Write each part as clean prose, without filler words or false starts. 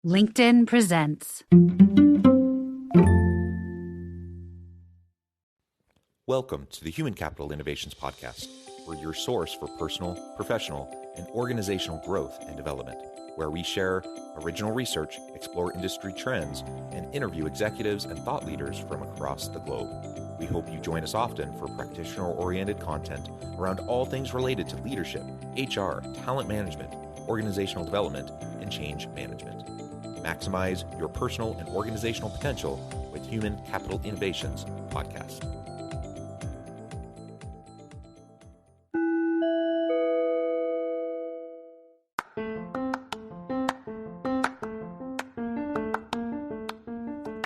LinkedIn presents. Welcome to the Human Capital Innovations Podcast. We're your source for personal, professional, and organizational growth and development, where we share original research, explore industry trends, and interview executives and thought leaders from across the globe. We hope you join us often for practitioner-oriented content around all things related to leadership, HR, talent management, organizational development, and change management. Maximize your personal and organizational potential with Human Capital Innovations Podcast.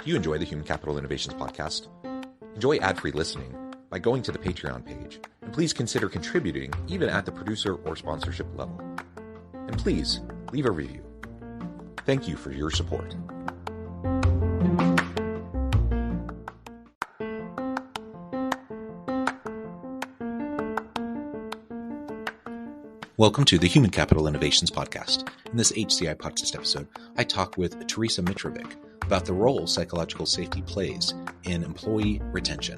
Do you enjoy the Human Capital Innovations Podcast? Enjoy ad-free listening by going to the Patreon page, and please consider contributing even at the producer or sponsorship level. And please leave a review. Thank you for your support. Welcome to the Human Capital Innovations Podcast. In this HCI Podcast episode, I talk with Teresa Mitrovic about the role psychological safety plays in employee retention.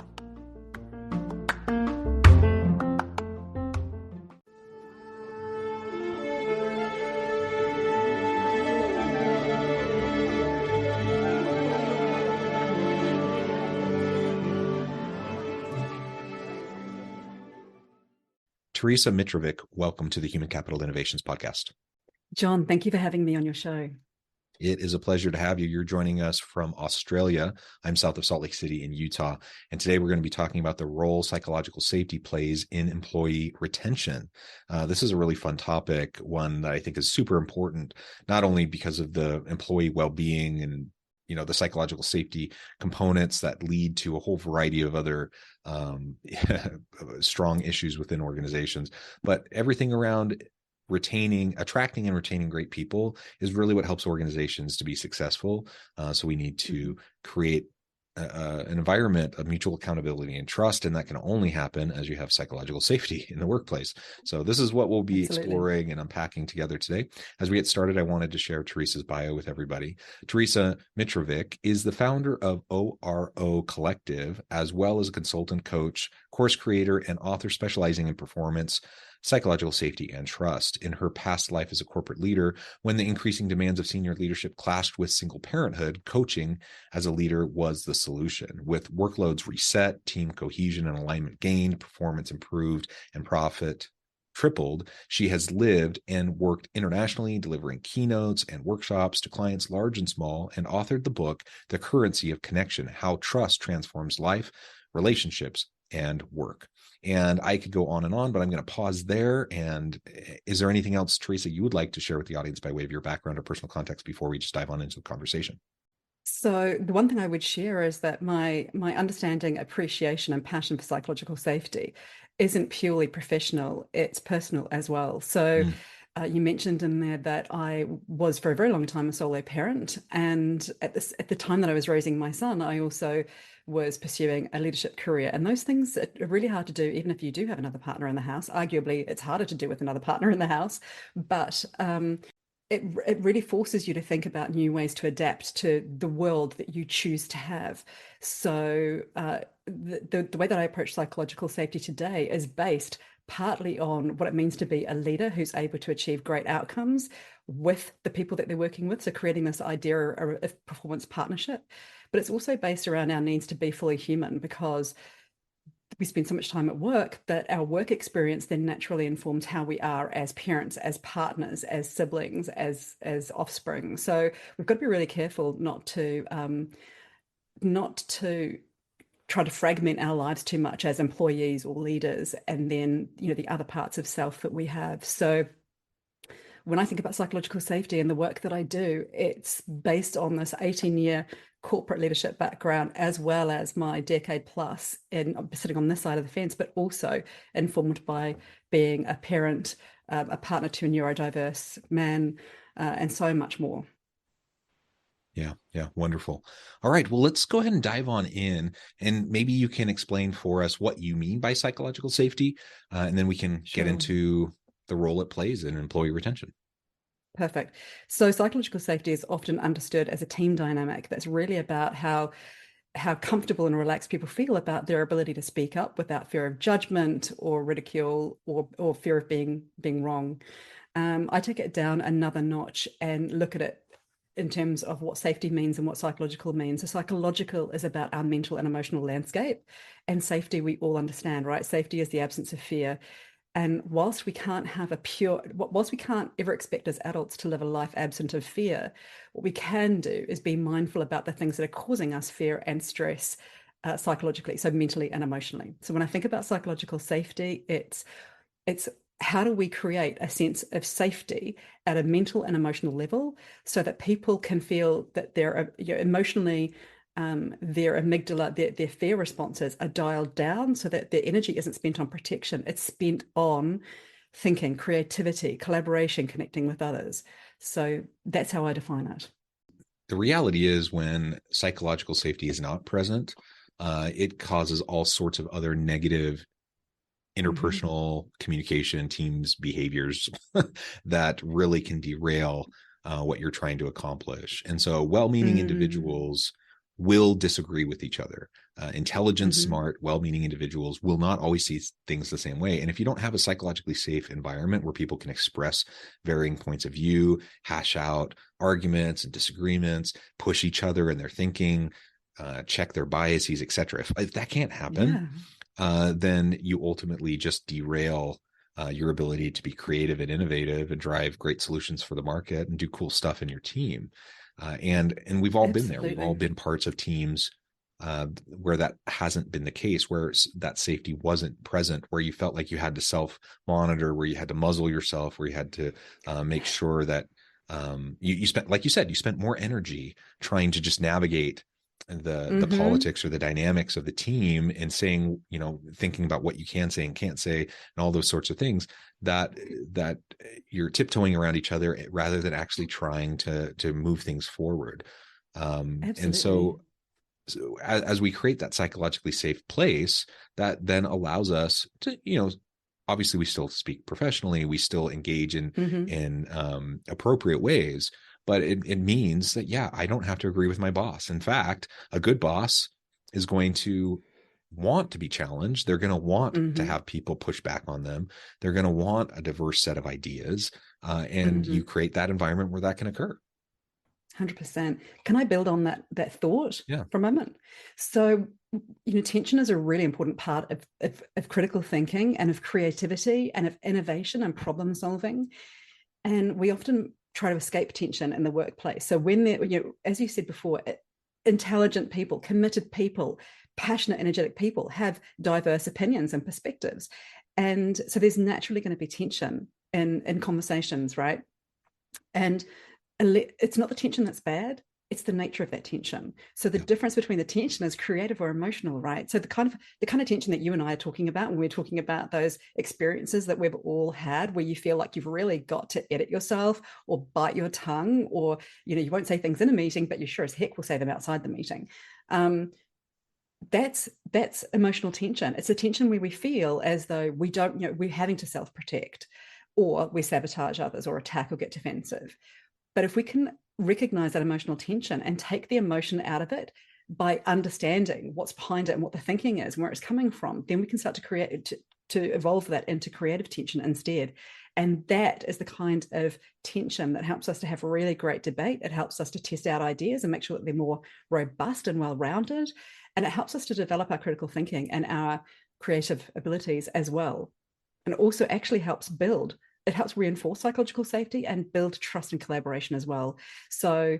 Teresa Mitrovic, welcome to the Human Capital Innovations Podcast. John, thank you for having me on your show. It is a pleasure to have you. You're joining us from Australia. I'm south of Salt Lake City in Utah. And today we're going to be talking about the role psychological safety plays in employee retention. This is a really fun topic, one that I think is super important, not only because of the employee well-being and the psychological safety components that lead to a whole variety of other strong issues within organizations, but everything around attracting and retaining great people is really what helps organizations to be successful. So we need to create an environment of mutual accountability and trust, and that can only happen as you have psychological safety in the workplace. So this is what we'll be exploring and unpacking together today. As we get started, I wanted to share Teresa's bio with everybody. Teresa Mitrovic is the founder of ORO Collective, as well as a consultant, coach, course creator, and author specializing in performance, psychological safety, and trust. In her past life as a corporate leader, when the increasing demands of senior leadership clashed with single parenthood, coaching as a leader was the solution. With workloads reset, team cohesion and alignment gained, performance improved, and profit tripled, she has lived and worked internationally, delivering keynotes and workshops to clients large and small, and authored the book, The Currency of Connection: How Trust Transforms Life, Relationships, and Work. And I could go on, but I'm going to pause there. And is there anything else, Teresa, you would like to share with the audience by way of your background or personal context before we just dive on into the conversation? So the one thing I would share is that my understanding, appreciation, and passion for psychological safety isn't purely professional, it's personal as well. So you mentioned in there that I was for a very long time a solo parent. And at the time that I was raising my son, I also was pursuing a leadership career. And those things are really hard to do, even if you do have another partner in the house. Arguably, it's harder to do with another partner in the house. But it really forces you to think about new ways to adapt to the world that you choose to have. So the way that I approach psychological safety today is based partly on what it means to be a leader who's able to achieve great outcomes with the people that they're working with. So creating this idea of performance partnership, but it's also based around our needs to be fully human, because we spend so much time at work that our work experience then naturally informs how we are as parents, as partners, as siblings, as offspring. So we've got to be really careful not to try to fragment our lives too much as employees or leaders, and then the other parts of self that we have. So when I think about psychological safety and the work that I do, it's based on this 18-year corporate leadership background, as well as my decade plus in sitting on this side of the fence, but also informed by being a parent, a partner to a neurodiverse man, and so much more. Yeah, wonderful. All right, well, let's go ahead and dive on in, and maybe you can explain for us what you mean by psychological safety, and then we can get into the role it plays in employee retention. Perfect. So psychological safety is often understood as a team dynamic that's really about how comfortable and relaxed people feel about their ability to speak up without fear of judgment or ridicule or fear of being wrong. I take it down another notch and look at it in terms of what safety means and what psychological means. So psychological is about our mental and emotional landscape, and safety we all understand, right? Safety is the absence of fear. And whilst we can't ever expect as adults to live a life absent of fear, what we can do is be mindful about the things that are causing us fear and stress psychologically, so mentally and emotionally. So when I think about psychological safety, it's how do we create a sense of safety at a mental and emotional level so that people can feel that they're emotionally, their amygdala, their fear responses are dialed down so that their energy isn't spent on protection. It's spent on thinking, creativity, collaboration, connecting with others. So that's how I define it. The reality is when psychological safety is not present, it causes all sorts of other negative interpersonal communication, teams, behaviors that really can derail what you're trying to accomplish. And so well-meaning individuals will disagree with each other. Intelligent, smart, well-meaning individuals will not always see things the same way. And if you don't have a psychologically safe environment where people can express varying points of view, hash out arguments and disagreements, push each other in their thinking, check their biases, etc. If that can't happen, then you ultimately just derail your ability to be creative and innovative and drive great solutions for the market and do cool stuff in your team. And we've all been there. We've all been parts of teams where that hasn't been the case, where that safety wasn't present, where you felt like you had to self-monitor, where you had to muzzle yourself, where you had to make sure that you spent, like you said, you spent more energy trying to just navigate the politics or the dynamics of the team and saying, thinking about what you can say and can't say and all those sorts of things, that you're tiptoeing around each other rather than actually trying to move things forward. And so as we create that psychologically safe place, that then allows us to, obviously we still speak professionally, we still engage in appropriate ways, but it means that, I don't have to agree with my boss. In fact, a good boss is going to want to be challenged. They're going to want to have people push back on them. They're going to want a diverse set of ideas. And you create that environment where that can occur. 100%. Can I build on that thought for a moment? So, tension is a really important part of critical thinking and of creativity and of innovation and problem solving. And we often try to escape tension in the workplace. So when they're, as you said before, intelligent people, committed people, passionate, energetic people have diverse opinions and perspectives. And so there's naturally going to be tension in conversations, right? And it's not the tension that's bad, it's the nature of that tension. So the difference between the tension is creative or emotional, right? So the kind of tension that you and I are talking about when we're talking about those experiences that we've all had, where you feel like you've really got to edit yourself or bite your tongue, or you won't say things in a meeting, but you sure as heck will say them outside the meeting. That's emotional tension. It's a tension where we feel as though we don't, we're having to self-protect, or we sabotage others or attack or get defensive. But if we can recognize that emotional tension and take the emotion out of it by understanding what's behind it and what the thinking is and where it's coming from, then we can start to evolve that into creative tension instead. And that is the kind of tension that helps us to have really great debate. It helps us to test out ideas and make sure that they're more robust and well-rounded. And it helps us to develop our critical thinking and our creative abilities as well. And it also actually helps reinforce psychological safety and build trust and collaboration as well. So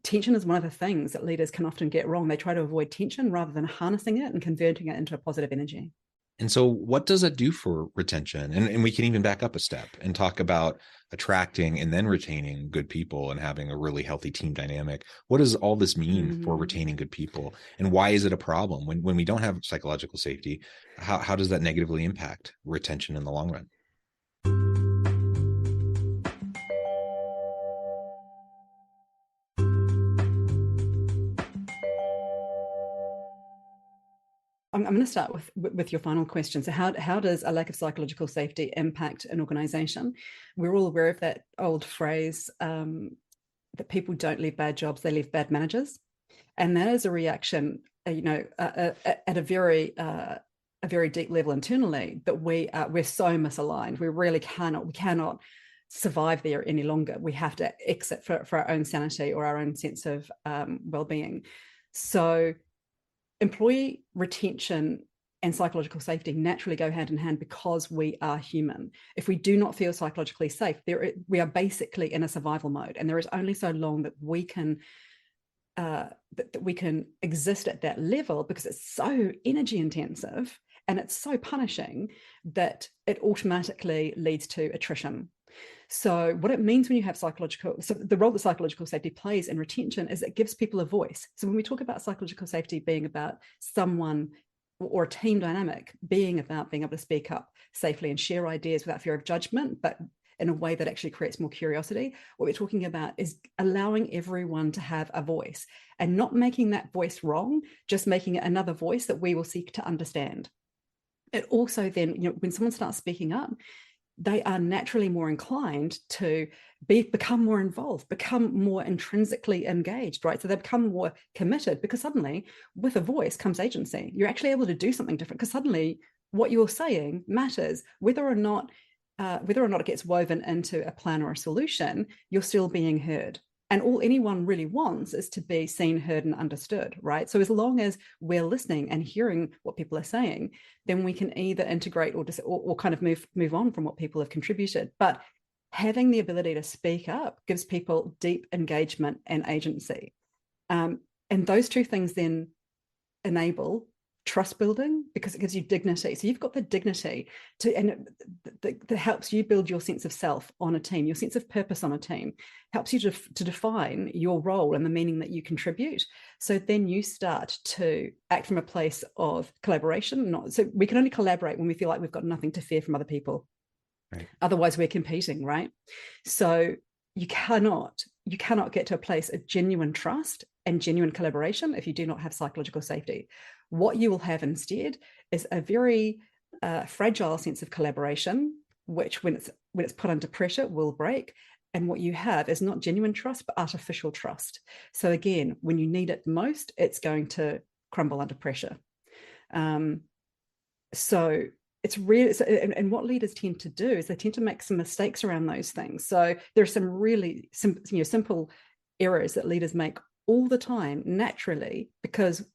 tension is one of the things that leaders can often get wrong. They try to avoid tension rather than harnessing it and converting it into a positive energy. And so what does it do for retention? And we can even back up a step and talk about attracting and then retaining good people and having a really healthy team dynamic. What does all this mean for retaining good people? And why is it a problem? When we don't have psychological safety, how does that negatively impact retention in the long run? I'm going to start with your final question. So how does a lack of psychological safety impact an organization? We're all aware of that old phrase that people don't leave bad jobs, they leave bad managers. And that is a reaction, at a very deep level internally, that we're so misaligned. We cannot survive there any longer. We have to exit for our own sanity or our own sense of well-being. So employee retention and psychological safety naturally go hand in hand because we are human. If we do not feel psychologically safe, we are basically in a survival mode, and there is only so long that we can exist at that level, because it's so energy intensive and it's so punishing that it automatically leads to attrition. So what it means when you have the role that psychological safety plays in retention is it gives people a voice. So when we talk about psychological safety being about someone or a team dynamic, being about being able to speak up safely and share ideas without fear of judgment, but in a way that actually creates more curiosity, what we're talking about is allowing everyone to have a voice, and not making that voice wrong, just making it another voice that we will seek to understand. It also then, when someone starts speaking up, they are naturally more inclined to become more involved, become more intrinsically engaged, right? So they become more committed, because suddenly with a voice comes agency. You're actually able to do something different, because suddenly what you're saying matters. Whether or not it gets woven into a plan or a solution, you're still being heard. And all anyone really wants is to be seen, heard, and understood, right? So as long as we're listening and hearing what people are saying, then we can either integrate or kind of move on from what people have contributed. But having the ability to speak up gives people deep engagement and agency. And those two things then enable trust building, because it gives you dignity. So you've got the dignity that helps you build your sense of self on a team, your sense of purpose on a team, helps you to define your role and the meaning that you contribute. So then you start to act from a place of collaboration. So we can only collaborate when we feel like we've got nothing to fear from other people. Right. Otherwise we're competing, right? So you cannot get to a place of genuine trust and genuine collaboration if you do not have psychological safety. What you will have instead is a very fragile sense of collaboration, which when it's put under pressure will break. And what you have is not genuine trust, but artificial trust. So again, when you need it most, it's going to crumble under pressure. So it's really, and what leaders tend to do is they tend to make some mistakes around those things. So there are some really simple errors that leaders make all the time naturally, because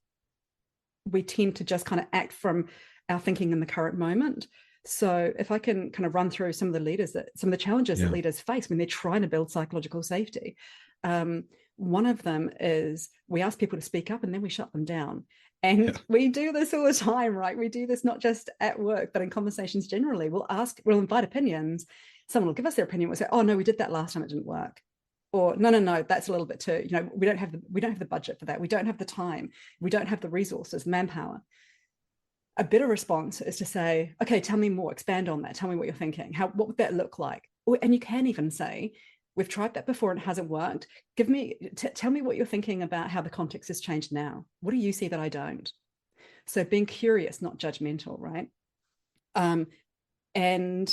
we tend to just kind of act from our thinking in the current moment. So if I can kind of run through some of the challenges that leaders face when they're trying to build psychological safety. One of them is we ask people to speak up and then we shut them down. And we do this all the time, right? We do this not just at work, but in conversations generally. We'll invite opinions. Someone will give us their opinion. We'll say, oh no, we did that last time, it didn't work. Or no, that's a little bit too, we don't have the budget for that. We don't have the time. We don't have the resources, manpower. A better response is to say, okay, tell me more, expand on that. Tell me what you're thinking. What would that look like? And you can even say, we've tried that before and it hasn't worked. Tell me what you're thinking about how the context has changed now. What do you see that I don't? So being curious, not judgmental, right? And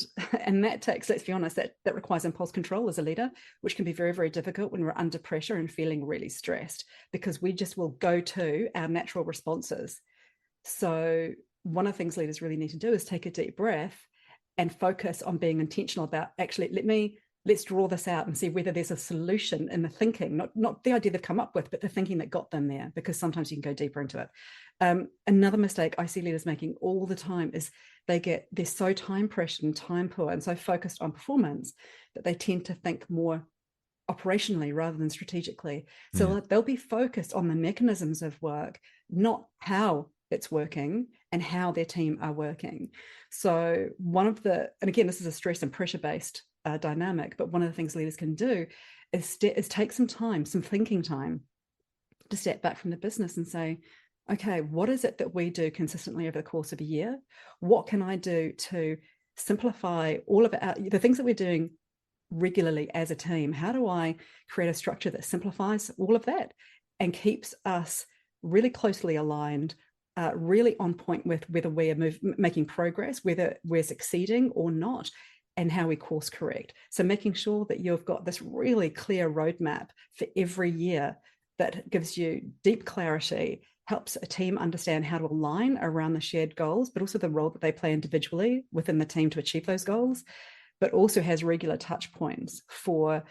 that takes, let's be honest, that requires impulse control as a leader, which can be very, very difficult when we're under pressure and feeling really stressed, because we just will go to our natural responses. So one of the things leaders really need to do is take a deep breath and focus on being intentional about, actually, let's draw this out and see whether there's a solution in the thinking, not the idea they've come up with, but the thinking that got them there, because sometimes you can go deeper into it. Another mistake I see leaders making all the time is they're so time pressured and time poor and so focused on performance that they tend to think more operationally rather than strategically. So they'll be focused on the mechanisms of work, not how it's working and how their team are working. So and again, this is a stress and pressure based dynamic, but one of the things leaders can do is take some thinking time to step back from the business and say, okay, what is it that we do consistently over the course of a year? What can I do to simplify all of the things that we're doing regularly as a team? How do I create a structure that simplifies all of that and keeps us really closely aligned really on point with whether we are making progress, whether we're succeeding or not, and how we course correct. So making sure that you've got this really clear roadmap for every year that gives you deep clarity, helps a team understand how to align around the shared goals, but also the role that they play individually within the team to achieve those goals, but also has regular touch points for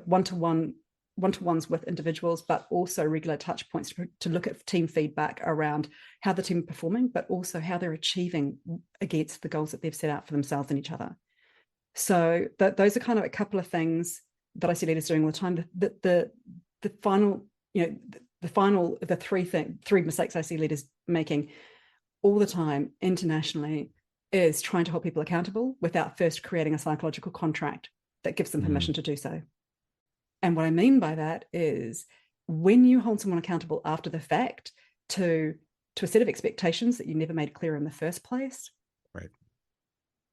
one-to-ones with individuals, but also regular touch points to look at team feedback around how the team are performing, but also how they're achieving against the goals that they've set out for themselves and each other. So those are kind of a couple of things that I see leaders doing all the time. The three mistakes I see leaders making all the time internationally is trying to hold people accountable without first creating a psychological contract that gives them permission to do so. And what I mean by that is when you hold someone accountable after the fact to a set of expectations that you never made clear in the first place, right?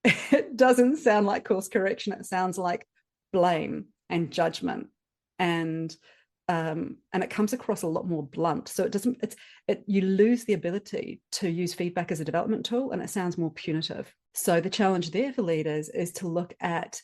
It doesn't sound like course correction. It sounds like blame and judgment, and it comes across a lot more blunt. So you lose the ability to use feedback as a development tool, and it sounds more punitive. So the challenge there for leaders is to look at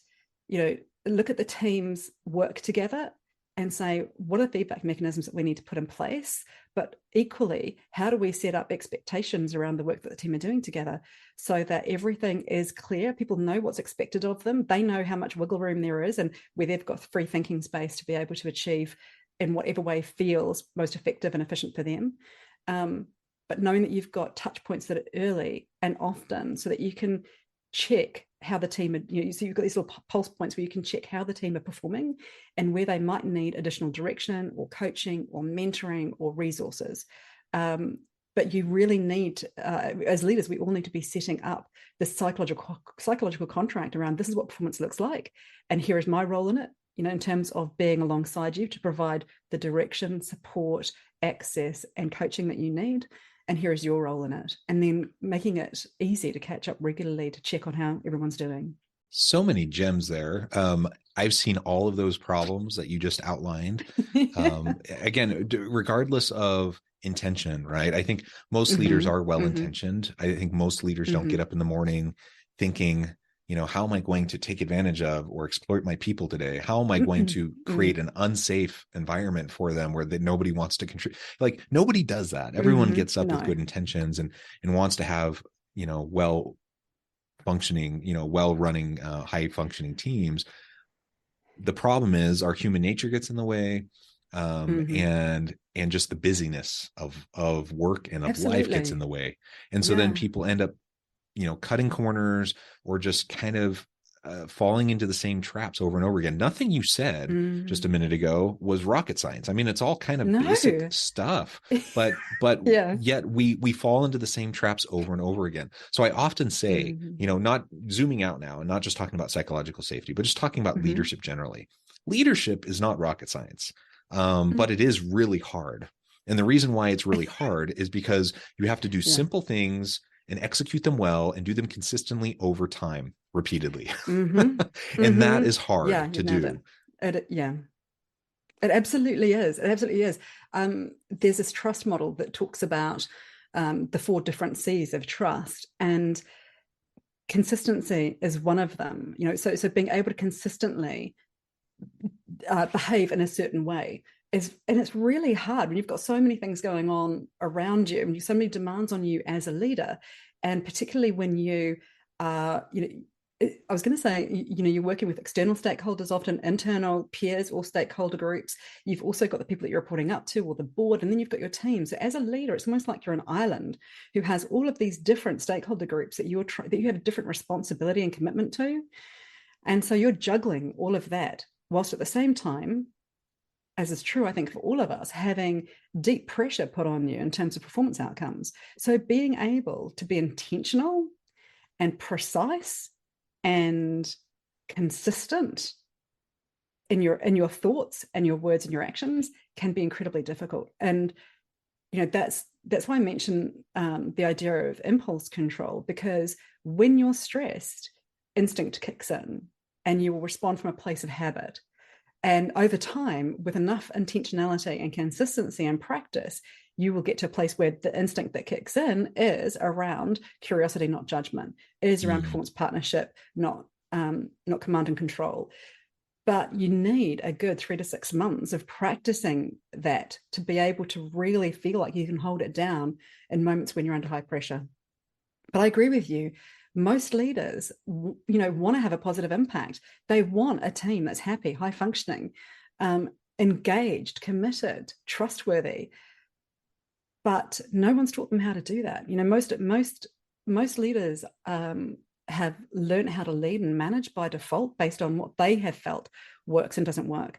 the team's work together and say, what are feedback mechanisms that we need to put in place? But equally, how do we set up expectations around the work that the team are doing together so that everything is clear? People know what's expected of them. They know how much wiggle room there is and where they've got free thinking space to be able to achieve in whatever way feels most effective and efficient for them. But knowing that you've got touch points that are early and often so that you can check how the team, so you've got these little pulse points where you can check how the team are performing and where they might need additional direction or coaching or mentoring or resources. But you really need, as leaders, we all need to be setting up this psychological contract around this is what performance looks like. And here is my role in it, in terms of being alongside you to provide the direction, support, access, and coaching that you need. And here is your role in it. And then making it easy to catch up regularly to check on how everyone's doing. So many gems there. I've seen all of those problems that you just outlined. Again, regardless of intention, right? I think most leaders are well-intentioned. I think most leaders don't get up in the morning thinking, how am I going to take advantage of or exploit my people today? How am I going to create an unsafe environment for them where nobody wants to contribute? Like nobody does that. Everyone gets up with good intentions and wants to have, well-functioning, well-running, high-functioning teams. The problem is our human nature gets in the way, and just the busyness of work and of life gets in the way. And so then people end up cutting corners or just kind of falling into the same traps over and over again. Nothing you said just a minute ago was rocket science. I mean, it's all kind of basic stuff, but yet we fall into the same traps over and over again. So I often say, not zooming out now and not just talking about psychological safety, but just talking about leadership generally. Leadership is not rocket science, but it is really hard. And the reason why it's really hard is because you have to do simple things and execute them well and do them consistently over time, repeatedly. And that is hard to do. It absolutely is. It absolutely is. There's this trust model that talks about the 4 different C's of trust, and consistency is one of them. So being able to consistently behave in a certain way and it's really hard when you've got so many things going on around you and so many demands on you as a leader, and particularly when you are, I was going to say, you're working with external stakeholders, often internal peers or stakeholder groups. You've also got the people that you're reporting up to or the board, and then you've got your team. So as a leader, it's almost like you're an island who has all of these different stakeholder groups that you have a different responsibility and commitment to. And so you're juggling all of that, whilst at the same time, as is true, I think, for all of us, having deep pressure put on you in terms of performance outcomes. So being able to be intentional and precise and consistent in your thoughts and your words and your actions can be incredibly difficult. And that's why I mention the idea of impulse control, because when you're stressed, instinct kicks in and you will respond from a place of habit. And over time, with enough intentionality and consistency and practice, you will get to a place where the instinct that kicks in is around curiosity, not judgment. It is around performance partnership, not command and control. But you need a good 3 to 6 months of practicing that to be able to really feel like you can hold it down in moments when you're under high pressure. But I agree with you. Most leaders, want to have a positive impact. They want a team that's happy, high functioning, engaged, committed, trustworthy. But no one's taught them how to do that. Most leaders have learned how to lead and manage by default based on what they have felt works and doesn't work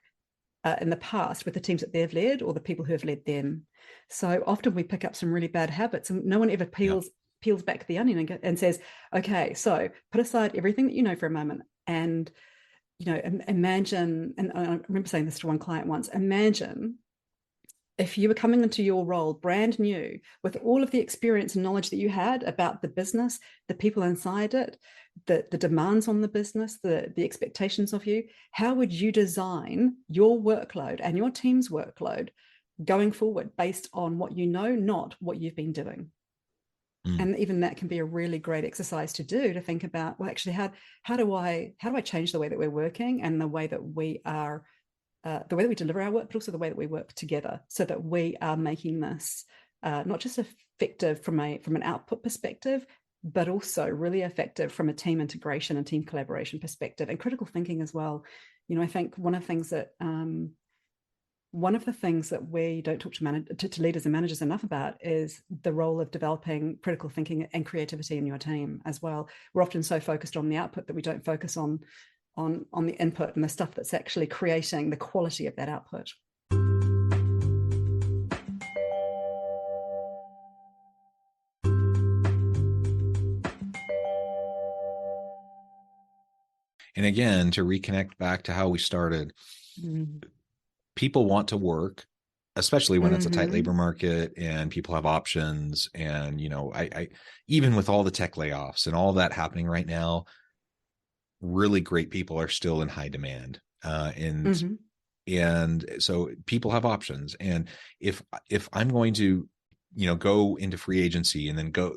in the past with the teams that they've led or the people who have led them. So often we pick up some really bad habits, and no one ever peels back the onion and says, okay, so put aside everything that you know for a moment and, imagine, and I remember saying this to one client once, imagine if you were coming into your role brand new with all of the experience and knowledge that you had about the business, the people inside it, the demands on the business, the expectations of you, how would you design your workload and your team's workload going forward based on what you know, not what you've been doing? And even that can be a really great exercise to do, to think about, well, actually, how do I change the way that we're working and the way that we are, the way that we deliver our work, but also the way that we work together, so that we are making this not just effective from an output perspective, but also really effective from a team integration and team collaboration perspective, and critical thinking as well. I think one of the things that we don't talk to leaders and managers enough about is the role of developing critical thinking and creativity in your team as well. We're often so focused on the output that we don't focus on the input and the stuff that's actually creating the quality of that output. And again, to reconnect back to how we started, people want to work, especially when it's a tight labor market and people have options. And, I even with all the tech layoffs and all that happening right now, really great people are still in high demand. And so people have options. And if I'm going to, go into free agency and then go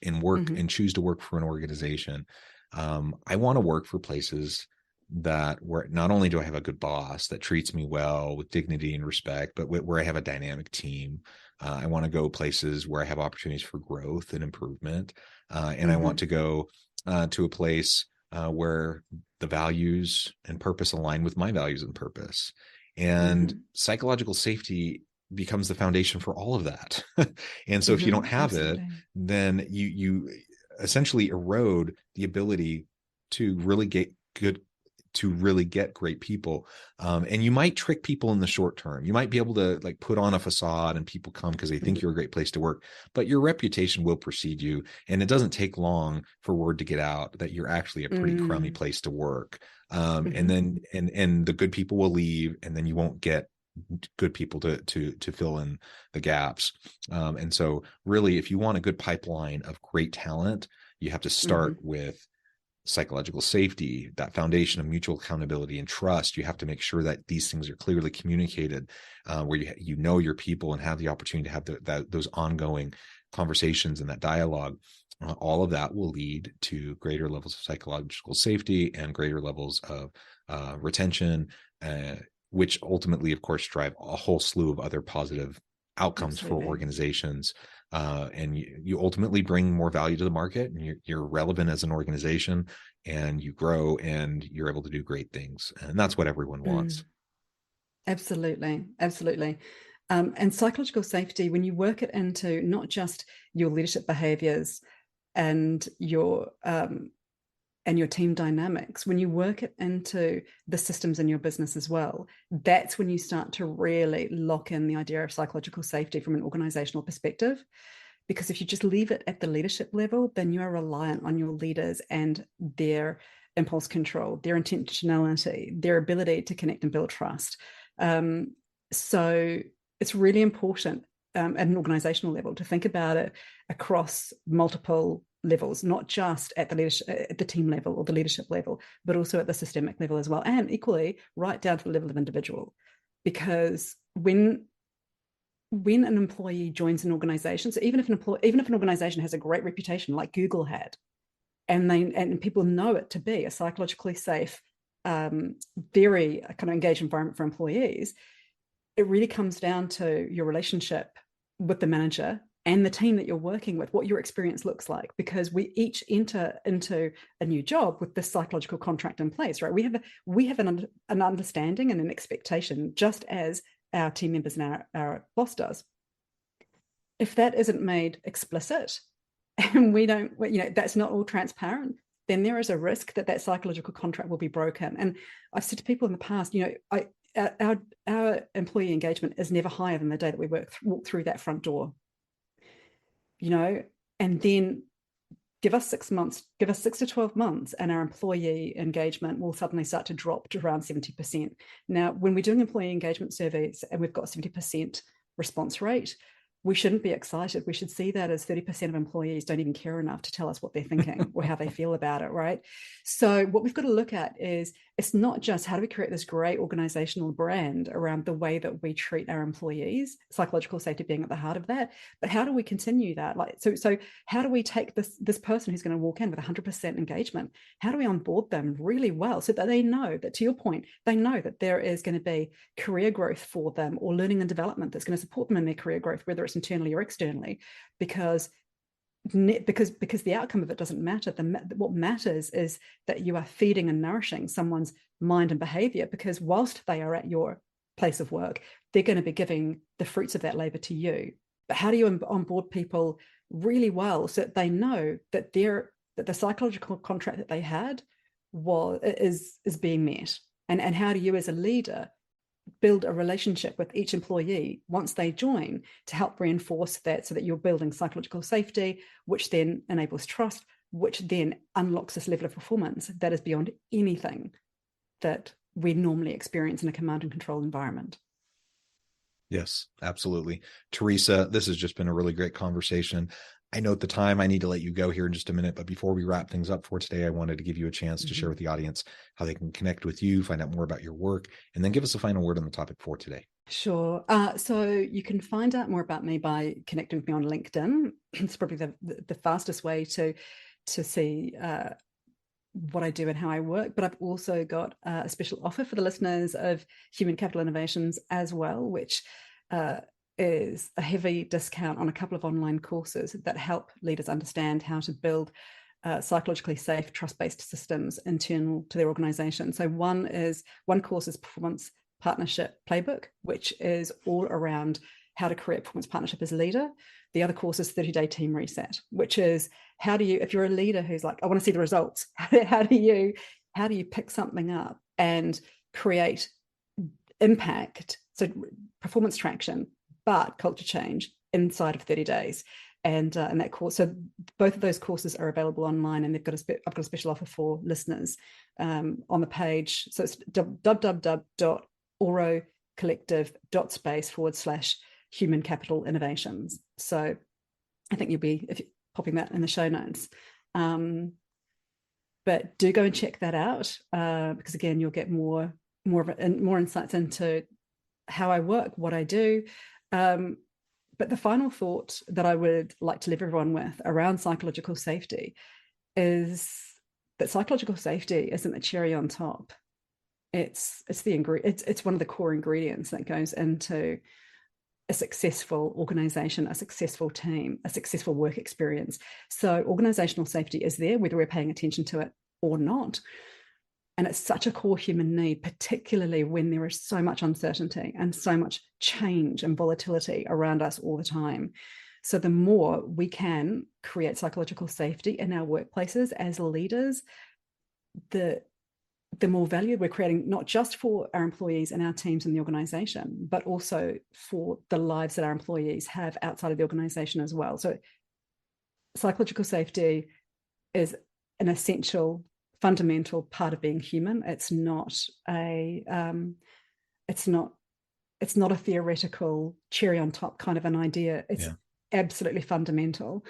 and work and choose to work for an organization, I want to work for places where not only do I have a good boss that treats me well with dignity and respect, but where I have a dynamic team. I want to go places where I have opportunities for growth and improvement. And I want to go to a place where the values and purpose align with my values and purpose. And psychological safety becomes the foundation for all of that. And so if you don't have it, then you essentially erode the ability to really get great people. And you might trick people in the short term. You might be able to put on a facade and people come because they think you're a great place to work, but your reputation will precede you. And it doesn't take long for word to get out that you're actually a pretty crummy place to work. And then, and the good people will leave, and then you won't get good people to fill in the gaps. And so really, if you want a good pipeline of great talent, you have to start with psychological safety, that foundation of mutual accountability and trust. You have to make sure that these things are clearly communicated, where you know your people and have the opportunity to have those ongoing conversations and that dialogue. All of that will lead to greater levels of psychological safety and greater levels of retention, which ultimately, of course, drive a whole slew of other positive outcomes for organizations. And you ultimately bring more value to the market, and you're relevant as an organization, and you grow, and you're able to do great things. And that's what everyone wants. Absolutely. And psychological safety, when you work it into not just your leadership behaviors and your team dynamics, when you work it into the systems in your business as well, that's when you start to really lock in the idea of psychological safety from an organizational perspective. Because if you just leave it at the leadership level, then you are reliant on your leaders and their impulse control, their intentionality, their ability to connect and build trust. So it's really important at an organizational level, to think about it across multiple levels, not just at the leadership, at the team level or the leadership level, but also at the systemic level as well, and equally right down to the level of individual. Because when an employee joins an organization, so even if an organization has a great reputation like Google had, and people know it to be a psychologically safe, very kind of engaged environment for employees, it really comes down to your relationship with the manager and the team that you're working with, what your experience looks like, because we each enter into a new job with this psychological contract in place, right? We have an understanding and an expectation, just as our team members and our boss does. If that isn't made explicit, and we don't, that's not all transparent, then there is a risk that psychological contract will be broken. And I've said to people in the past, our employee engagement is never higher than the day that we walk through that front door. And then give us 6 months, give us 6 to 12 months, and our employee engagement will suddenly start to drop to around 70%. Now, when we're doing employee engagement surveys and we've got 70% response rate, we shouldn't be excited. We should see that as 30% of employees don't even care enough to tell us what they're thinking or how they feel about it, right? So what we've got to look at is, it's not just how do we create this great organizational brand around the way that we treat our employees, psychological safety being at the heart of that, but how do we continue that? So how do we take this person who's going to walk in with 100% engagement? How do we onboard them really well so that they know that, to your point, they know that there is going to be career growth for them, or learning and development that's going to support them in their career growth, whether it's internally or externally, because the outcome of it doesn't matter. What matters is that you are feeding and nourishing someone's mind and behavior, because whilst they are at your place of work, they're going to be giving the fruits of that labor to you. But how do you onboard people really well so that they know that the psychological contract that they had is being met? And how do you, as a leader, build a relationship with each employee once they join to help reinforce that, so that you're building psychological safety, which then enables trust, which then unlocks this level of performance that is beyond anything that we normally experience in a command and control environment. Yes, absolutely. Teresa, this has just been a really great conversation. I know at the time I need to let you go here in just a minute, but before we wrap things up for today, I wanted to give you a chance to share with the audience how they can connect with you, find out more about your work, and then give us a final word on the topic for today. Sure. So you can find out more about me by connecting with me on LinkedIn. It's probably the fastest way to see what I do and how I work. But I've also got a special offer for the listeners of Human Capital Innovations as well, which is a heavy discount on a couple of online courses that help leaders understand how to build psychologically safe, trust-based systems internal to their organization. So one course is Performance Partnership Playbook, which is all around how to create performance partnership as a leader. The other course is 30-day team reset, which is how do you, if you're a leader who's like, I want to see the results, how do you pick something up and create impact, so performance traction, but culture change inside of 30 days. And that course, so both of those courses are available online, and I've got a special offer for listeners on the page. So it's www.orocollective.space/human capital innovations. So I think you'll be popping that in the show notes. But do go and check that out, because again, you'll get more insights into how I work, what I do. But the final thought that I would like to leave everyone with around psychological safety is that psychological safety isn't the cherry on top. It's one of the core ingredients that goes into a successful organization, a successful team, a successful work experience. So organizational safety is there, whether we're paying attention to it or not. And it's such a core human need, particularly when there is so much uncertainty and so much change and volatility around us all the time. So the more we can create psychological safety in our workplaces as leaders, the more value we're creating, not just for our employees and our teams in the organization, but also for the lives that our employees have outside of the organization as well. So psychological safety is an essential, fundamental part of being human. It's not it's not a theoretical cherry on top kind of an idea. It's absolutely fundamental,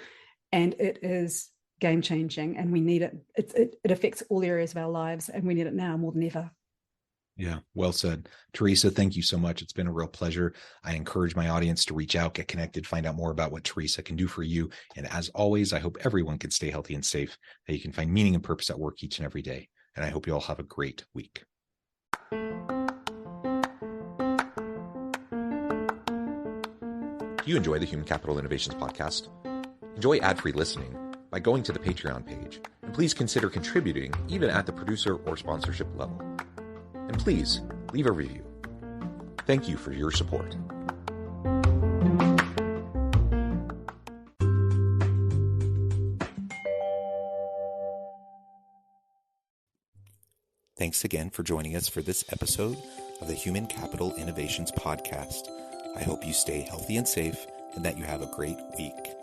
and it is game changing, and we need it. It affects all areas of our lives, and we need it now more than ever. Yeah, well said. Teresa, thank you so much. It's been a real pleasure. I encourage my audience to reach out, get connected, find out more about what Teresa can do for you. And as always, I hope everyone can stay healthy and safe, that you can find meaning and purpose at work each and every day. And I hope you all have a great week. Do you enjoy the Human Capital Innovations podcast? Enjoy ad-free listening by going to the Patreon page. And please consider contributing even at the producer or sponsorship level. And please leave a review. Thank you for your support. Thanks again for joining us for this episode of the Human Capital Innovations Podcast. I hope you stay healthy and safe and that you have a great week.